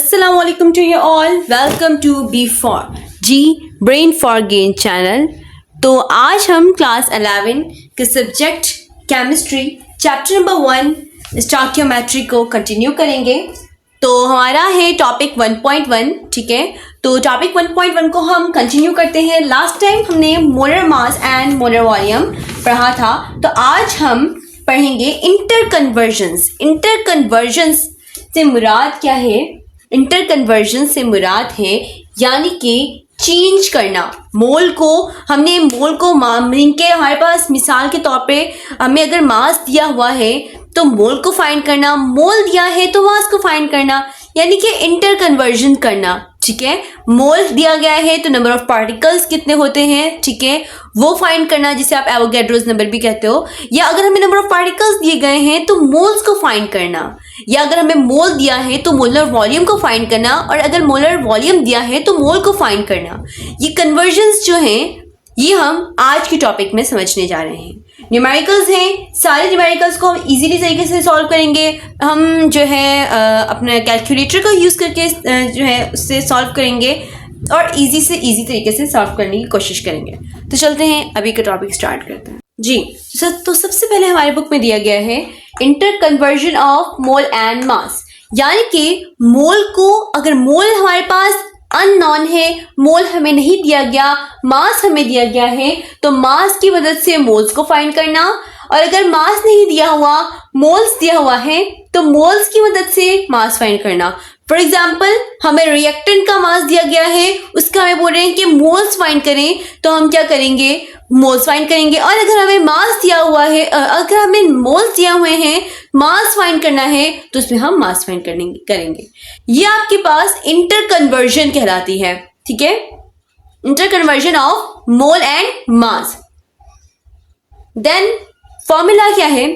Assalamualaikum to you all. Welcome to B4G Brain for Gain channel. तो आज हम class 11 के subject chemistry chapter number 1 stoichiometry को continue करेंगे। तो हमारा है टॉपिक 1.1, ठीक है। तो टॉपिक 1.1 को हम कंटिन्यू करते हैं। लास्ट टाइम हमने molar mass and molar volume पढ़ा था, तो आज हम पढ़ेंगे इंटरकन्वर्जन्स। इंटरकन्वर्जन्स से मुराद क्या है? इंटरकन्वर्जन से मुराद है यानी कि चेंज करना। मोल को मीन के हमारे पास मिसाल के तौर पे हमें अगर मास दिया हुआ है तो मोल को फाइंड करना, मोल दिया है तो मास को फाइंड करना, यानी कि इंटरकन्वर्जन करना, ठीक है। मोल दिया गया है तो नंबर ऑफ पार्टिकल्स कितने होते हैं, ठीक है, वो फाइंड करना, जिसे आप एवोगैड्रोस नंबर भी कहते हो। या अगर हमें नंबर ऑफ पार्टिकल्स दिए गए हैं तो मोल्स को फाइंड करना, या अगर हमें मोल दिया है तो मोलर वॉल्यूम को फाइंड करना, और अगर मोलर वॉल्यूम दिया है तो मोल को फाइंड करना। ये कन्वर्जन्स जो हैं ये हम आज के टॉपिक में समझने जा रहे हैं। न्यूमेरिकल्स हैं, सारे न्यूमेरिकल्स को हम इजीली तरीके से सॉल्व करेंगे। हम जो है अपना कैलकुलेटर का यूज़ करके जो है उससे सॉल्व करेंगे और इजी से इजी तरीके से सॉल्व करने की कोशिश करेंगे। तो चलते हैं, अभी का टॉपिक स्टार्ट करते हैं जी। तो सबसे पहले हमारे बुक में दिया गया है इंटरकन्वर्जन ऑफ मोल एंड मास, यानी कि मोल को, अगर मोल हमारे पास अननोन है, मोल हमें नहीं दिया गया, मास हमें दिया गया है, तो मास की मदद से मोल्स को फाइंड करना, और अगर मास नहीं दिया हुआ, मोल्स दिया हुआ है, तो मोल्स की मदद से मास फाइंड करना। फॉर एग्जाम्पल, हमें रिएक्टेंट का मास दिया गया है, उसका हमें बोल रहे हैं कि मोल्स फाइंड करें, तो हम क्या करेंगे? मोल्स फाइंड करेंगे। और अगर हमें मास दिया हुआ है, अगर हमें मोल्स दिया हुए हैं, मास फाइंड करना है, तो उसमें हम मास फाइंड करेंगे। ये आपके पास इंटरकन्वर्जन कहलाती है, ठीक है, interconversion of mole and mass. Then formula क्या है?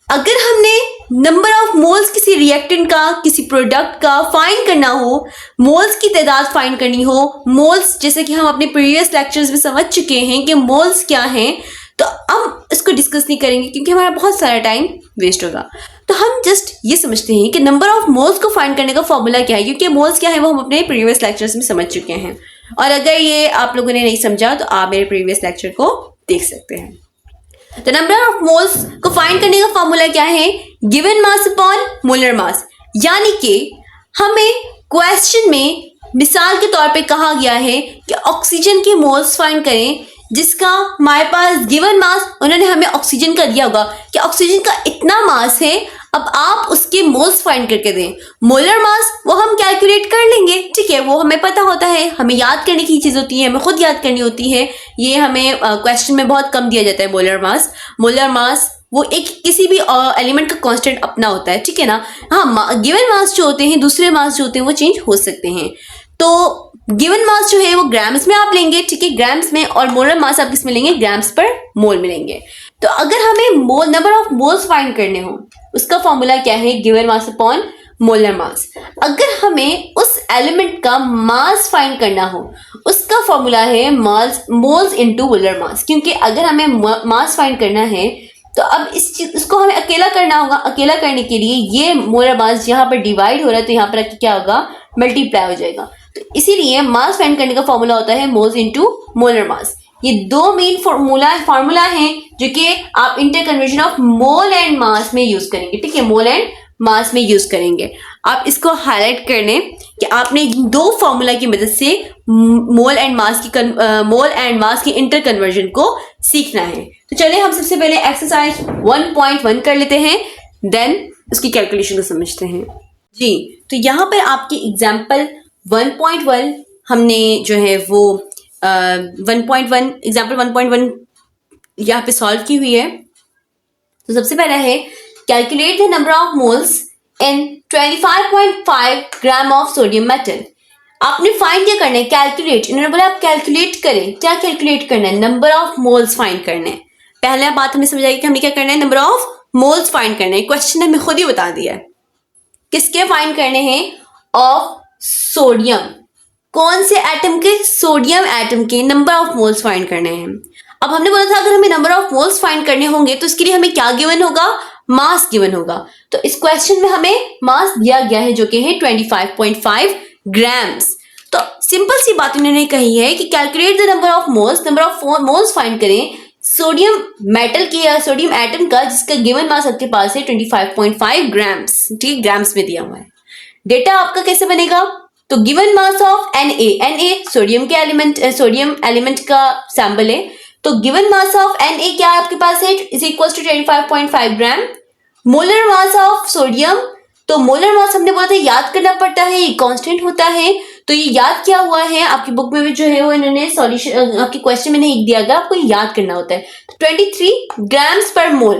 अगर हमने नंबर ऑफ मोल्स किसी रिएक्टेंट का, किसी प्रोडक्ट का फाइंड करना हो, मोल्स की तादाद फाइंड करनी हो, मोल्स जैसे कि हम अपने प्रीवियस लेक्चर्स में समझ चुके हैं कि मोल्स क्या हैं, तो हम इसको डिस्कस नहीं करेंगे क्योंकि हमारा बहुत सारा टाइम वेस्ट होगा। तो हम जस्ट ये समझते हैं कि नंबर ऑफ मोल्स को फाइंड करने का फॉर्मूला क्या है, क्योंकि मोल्स क्या है वो हम अपने प्रीवियस लेक्चर्स में समझ चुके हैं। और अगर ये आप लोगों ने नहीं समझा तो आप मेरे प्रीवियस लेक्चर को देख सकते हैं। तो नंबर ऑफ मोल्स को फाइंड करने का फॉर्मूला क्या है? गिवन मास अपॉन मोलर मास, यानी कि हमें क्वेश्चन में मिसाल के तौर पे कहा गया है कि ऑक्सीजन के मोल्स फाइंड करें, जिसका हमारे पास गिवन मास, उन्होंने हमें ऑक्सीजन का दिया होगा कि ऑक्सीजन का इतना मास है, अब आप उसके मोल्स फाइंड करके दें। मोलर मास वो हम कैलकुलेट कर लेंगे, ठीक है, वो हमें पता होता है, हमें याद करने की चीज़ होती है, हमें खुद याद करनी होती है। ये हमें क्वेश्चन में बहुत कम दिया जाता है मोलर मास। मोलर मास वो एक किसी भी एलिमेंट का कांस्टेंट अपना होता है, ठीक है ना। हाँ, गिवन मास जो होते हैं, दूसरे मास जो होते हैं वो चेंज हो सकते हैं। तो गिवन मास जो है वो ग्राम्स में आप लेंगे, ठीक है, ग्राम्स में, और मोलर मास आप किस में लेंगे? ग्राम्स पर मोल में लेंगे। तो अगर हमें नंबर ऑफ मोल्स फाइंड करने हो, उसका फॉर्मूला क्या है? गिवन मास अपॉन मोलर मास। अगर हमें उस एलिमेंट का मास फाइंड करना हो, उसका फॉर्मूला है मोल्स इनटू मोलर मास, क्योंकि अगर हमें मास फाइंड करना है तो अब इसको हमें अकेला करना होगा। अकेला करने के लिए ये मोलर मास यहाँ पर डिवाइड हो रहा है, तो यहाँ पर क्या होगा? मल्टीप्लाई हो जाएगा। तो इसीलिए मास फाइंड करने का फॉर्मूला होता है मोल्स इनटू मोलर मास। ये दो मेन फार्मूला हैं जो कि आप इंटरकन्वर्जन ऑफ मोल एंड मास में यूज करेंगे, ठीक है, मोल एंड मास में यूज करेंगे। आप इसको हाईलाइट कर लें कि आपने दो फार्मूला की मदद से मोल एंड मास की इंटरकन्वर्जन को सीखना है। तो चलिए हम सबसे पहले एक्सरसाइज 1.1 कर लेते हैं, देन उसकी कैलकुलेशन को समझते हैं जी। तो यहाँ पर आपकी एग्जाम्पल 1.1 हमने जो है वो 1.1 एग्जाम्पल 1.1 यहाँ पे सॉल्व की हुई है। तो सबसे पहला है calculate the number of moles in 25.5 gram of sodium metal. आपने फाइंड क्या करना है? कैलकुलेट। इन्होंने बोला आप कैलकुलेट करें। क्या कैलकुलेट करना है? नंबर ऑफ मोल्स फाइंड करना है। पहला बात हमें समझ आई कि हमें क्या करना है? नंबर ऑफ मोल्स फाइंड करना है। क्वेश्चन ने हमें खुद ही बता दिया है किसके फाइंड करने हैं? Of sodium. कौन से एटम के? सोडियम एटम के नंबर ऑफ मोल्स फाइंड करने हैं। अब हमने बोला था अगर हमें नंबर ऑफ मोल्स फाइंड करने होंगे तो इसके लिए हमें क्या गिवन होगा? मास गिवन होगा। तो इस क्वेश्चन में हमें मास दिया गया है जो कि है 25.5 ग्राम्स। तो सिंपल सी बात उन्होंने कही है कि calculate the number of moles find करें सोडियम मेटल के या सोडियम एटम का जिसका गिवन मास आपके पास है 25.5 ग्राम्स। ठीक, ग्राम्स में दिया हुआ है। डेटा आपका कैसे बनेगा? तो given mass of Na sodium के सोडियम एलिमेंट का सैंपल है। तो गिवन मास ऑफ Na क्या है आपके पास है is equal to 25.5 gram. Molar mass of sodium, तो मोलर मास हमने बोला था याद करना पड़ता है, ये कांस्टेंट होता है। तो ये याद क्या हुआ है आपकी बुक में भी जो है वो इन्होंने सॉल्यूशन आपके क्वेश्चन में नहीं दिया गया, आपको याद करना होता है। तो 23 ग्राम्स पर मोल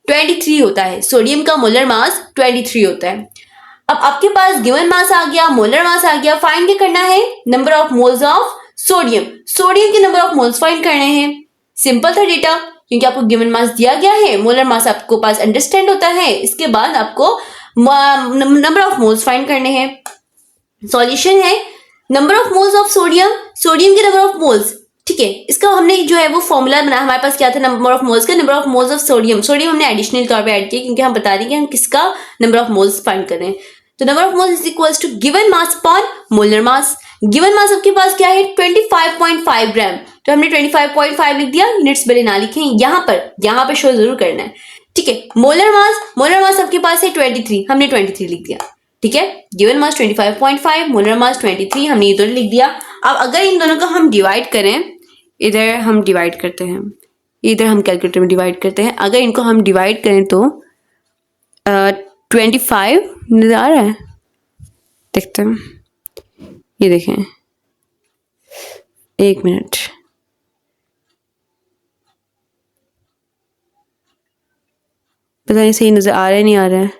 23 होता है, सोडियम का मोलर मास 23 होता है। अब आपके पास गिवन मास आ गया, मोलर मास आ गया, फाइंड क्या करना है? Number of moles of sodium, sodium के नंबर ऑफ मोल्स फाइंड करने हैं। सिंपल था डेटा, क्योंकि आपको गिवन मास दिया गया है, मोलर मास आपको पास अंडरस्टैंड होता है, इसके बाद आपको नंबर ऑफ मोल्स फाइंड करने हैं। सॉल्यूशन है number of moles of sodium, sodium के नंबर ऑफ मोल्स। ठीक है, इसका हमने जो है वो फॉर्मूला बनाया, हमारे पास क्या था नंबर ऑफ मोल्स का, number of moles of sodium. Sodium हमने एडिशनल तौर पे ऐड किया क्योंकि हम बता रहे हैं कि हम किसका नंबर ऑफ मोल्स फाइंड कर रहे हैं। तो number of moles is equals to given mass upon molar mass. Given mass आपके पास क्या है 25.5 ग्राम, तो हमने 25.5 लिख दिया, यूनिट्स भले ना लिखें, यहाँ पर शो जरूर करना है। ठीक है, मोलर मास आपके पास है 23, हमने 23 लिख दिया। ठीक है, गिवन मास 25.5, मोलर मास 23, हमने ये दोनों लिख दिया। अब अगर इन दोनों को हम डिवाइड करें, इधर हम डिवाइड करते हैं, इधर हम कैलकुलेटर में डिवाइड करते हैं। अगर इनको हम डिवाइड करें तो 25 नजर आ रहा है, देखते हैं, ये देखें, एक मिनट, पता नहीं सही नजर आ रहा है नहीं आ रहा है,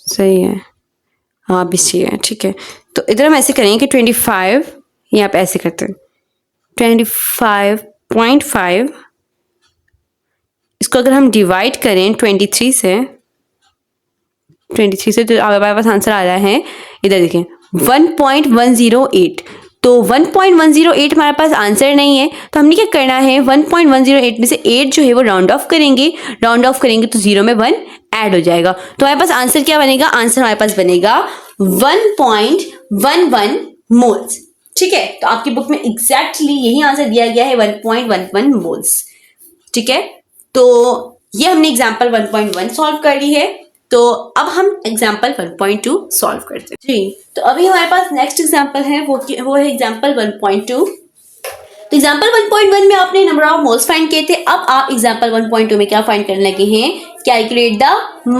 सही है, हाँ भी सही है। ठीक है, तो इधर हम ऐसे करेंगे कि 25, यहाँ पे ऐसे करते हैं 25.5, इसको अगर हम डिवाइड करें 23 से तो हमारे पास आंसर आ रहा है, इधर देखें 1.108। तो 1.108 हमारे पास आंसर नहीं है, तो हमने क्या करना है 1.108 में से 8 जो है वो राउंड ऑफ करेंगे तो 0 में 1 ऐड हो जाएगा। तो हमारे पास आंसर क्या बनेगा? आंसर हमारे पास बनेगा 1.11 मोल्स। ठीक है, तो आपकी बुक में एग्जैक्टली यही आंसर दिया गया है 1.11 मोल्स। ठीक है, तो ये हमने एग्जाम्पल 1.1 सॉल्व कर ली है। तो अब हम एग्जाम्पल 1.2 सॉल्व करते हैं जी। तो अभी हमारे पास नेक्स्ट एग्जाम्पल है, वो है एग्जाम्पल 1.2। तो एग्जाम्पल 1.1 में आपने नंबर ऑफ मोल्स फाइंड किए थे, अब आप एग्जाम्पल 1.2 में क्या फाइंड करने लगे हैं? Calculate the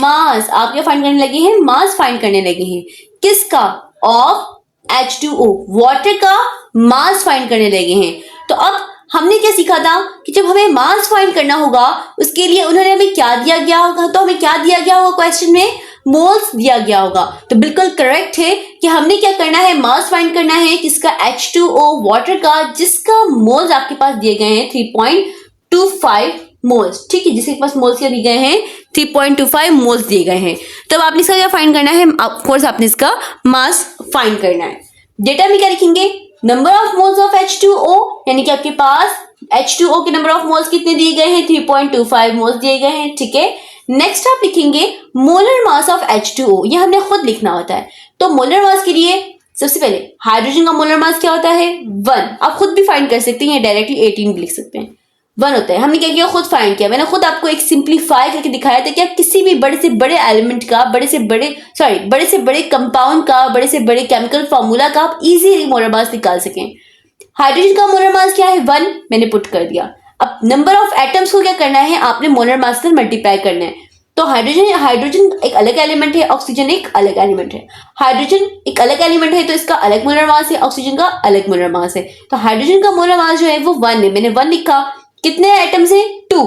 mass. आप क्या फाइंड करने लगे हैं? मास फाइंड करने लगे हैं। किसका? ऑफ H2O, वाटर का मास फाइंड करने लगे हैं। तो अब हमने क्या सीखा था कि जब हमें मास फाइंड करना होगा उसके लिए उन्होंने हमें क्या दिया गया होगा? तो हमें क्या दिया गया होगा क्वेश्चन में? मोल्स दिया गया होगा। तो बिल्कुल करेक्ट है कि हमने क्या करना है? मास फाइंड करना है किसका? H2O, वाटर का, जिसका मोल्स आपके पास दिए गए हैं 3.25 मोल्स। ठीक है, जिसके पास मोल्स क्या दिए गए हैं? 3.25 मोल्स दिए गए हैं। तब आपने इसका क्या फाइंड करना है? ऑफकोर्स आपने इसका मास फाइंड करना है। डेटा में क्या लिखेंगे? Number of moles of H2O, यानी कि आपके पास H2O के नंबर ऑफ मोल्स कितने दिए गए हैं? 3.25 मोल्स दिए गए हैं। ठीक है, नेक्स्ट आप लिखेंगे मोलर मास ऑफ H2O, ये हमने खुद लिखना होता है। तो मोलर मास के लिए सबसे पहले हाइड्रोजन का मोलर मास क्या होता है? 1। आप खुद भी फाइंड कर सकते हैं, डायरेक्टली 18 भी लिख सकते हैं, 1 होता है। हमने क्या किया? खुद फाइंड किया। मैंने खुद आपको एक सिंप्लीफाई करके दिखाया था कि आप किसी भी बड़े से बड़े एलिमेंट का, बड़े से बड़े कंपाउंड का, बड़े से बड़े केमिकल फॉर्मूला का आप इजीली मोलर मास निकाल सकें। हाइड्रोजन का मोलर मास क्या है? 1, मैंने पुट कर दिया। अब नंबर ऑफ एटम्स को क्या करना है? आपने मोलर मास से मल्टीप्लाई करना है। तो हाइड्रोजन एक अलग एलिमेंट है, ऑक्सीजन एक अलग एलिमेंट है। हाइड्रोजन एक अलग एलिमेंट है तो इसका अलग मोलर मास है, ऑक्सीजन का अलग मोलर मास है। तो हाइड्रोजन का मोलर मास जो है वो 1 है, मैंने 1 लिखा। कितने एटम्स है? 2,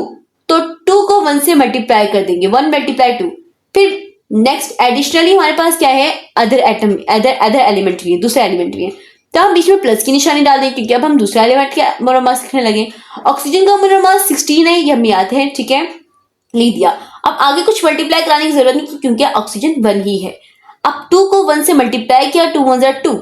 तो 2 को 1 से मल्टीप्लाई कर देंगे, 1 मल्टीप्लाई 2। फिर नेक्स्ट एडिशनली हमारे पास क्या है? अदर एलिमेंट भी है, दूसरा एलिमेंट भी है। तो हम बीच में प्लस की निशानी डाल दें क्योंकि अब हम दूसरे एलिमेंट का मोलर मास लिखने लगे। ऑक्सीजन का मोलर मास 16 है, ये हमें याद है। ठीक है, लिख दिया। अब आगे कुछ मल्टीप्लाई कराने की जरूरत नहीं क्योंकि ऑक्सीजन 1 ही है। अब 2 को 1 से मल्टीप्लाई किया, 2 1 2,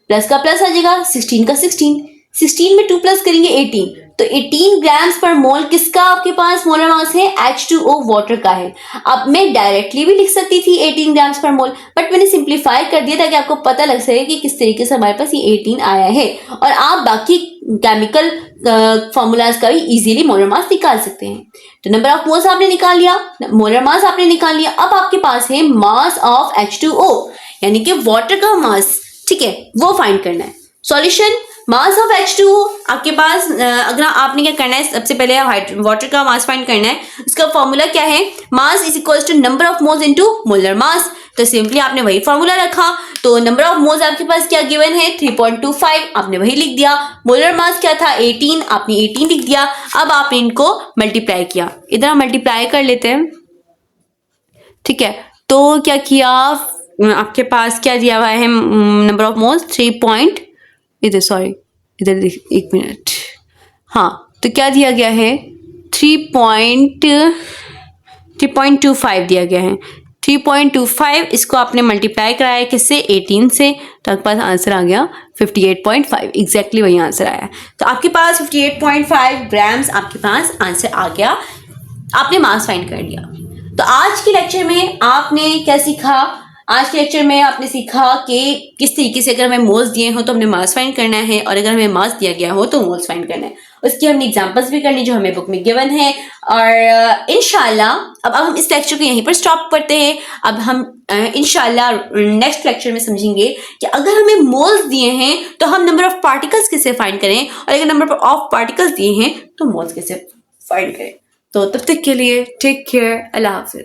प्लस का प्लस आ जाएगा, 16 का 16 में 2 प्लस करेंगे 18, तो 18 ग्राम्स पर मोल किसका आपके पास मोलर मास है? H2O वाटर का है। अब मैं डायरेक्टली भी लिख सकती थी 18 ग्राम्स पर मोल, बट मैंने सिंप्लीफाई कर दिया ताकि आपको पता लग सके कि किस तरीके से हमारे पास ये 18 आया है, और आप बाकी केमिकल फॉर्मूलाज का भी इजीली मोलर मास निकाल सकते हैं। तो नंबर ऑफ मोल्स आपने निकाल लिया, मोलर मास आपने निकाल लिया। अब आपके पास है मास ऑफ H2O, यानी कि वाटर का मास, ठीक है, वो फाइंड करना है। सॉल्यूशन, मास ऑफ H2O आपके पास, अगर आपने क्या करना है, सबसे पहले वाटर का मास फाइंड करना है। उसका फॉर्मूला क्या है? Mass is equals to number of moles into molar mass. तो सिंपली आपने वही फॉर्मूला रखा, तो नंबर ऑफ मोल्स आपके पास क्या गिवन है? 3.25, आपने वही लिख दिया। मोलर मास क्या था? 18, आपने 18 लिख दिया। अब आपने इनको मल्टीप्लाई किया, इधर हम मल्टीप्लाई कर लेते हैं, ठीक है। तो क्या किया, आपके पास क्या दिया हुआ है नंबर ऑफ मोल्स? 3 इधर एक मिनट, हाँ, तो क्या दिया गया है? 3.25 दिया गया है। 3.25 इसको आपने मल्टीप्लाई कराया किससे? 18 से, तो आपके पास आंसर आ गया 58.5, एग्जैक्टली वही आंसर आया। तो आपके पास 58.5 ग्राम्स आपके पास आंसर आ गया, आपने मास फाइंड कर लिया। तो आज के लेक्चर में आपने क्या सीखा? आज के लेक्चर में आपने सीखा कि किस तरीके से अगर हमें मोल्स दिए हो तो हमने मास फाइंड करना है, और अगर हमें मास दिया गया हो तो मोल्स फाइंड करना है। उसकी हमने एग्जांपल्स भी करनी जो हमें बुक में गिवन है। और इंशाल्लाह अब हम इस लेक्चर को यहीं पर स्टॉप करते हैं। अब हम इंशाल्लाह नेक्स्ट लेक्चर में समझेंगे कि अगर हमें मोल्स दिए हैं तो हम नंबर ऑफ पार्टिकल्स कैसे फाइंड करें, और अगर नंबर ऑफ पार्टिकल्स दिए हैं तो मोल्स कैसे फाइंड करें। तो तब तक के लिए टेक केयर, अल्लाह हाफिज।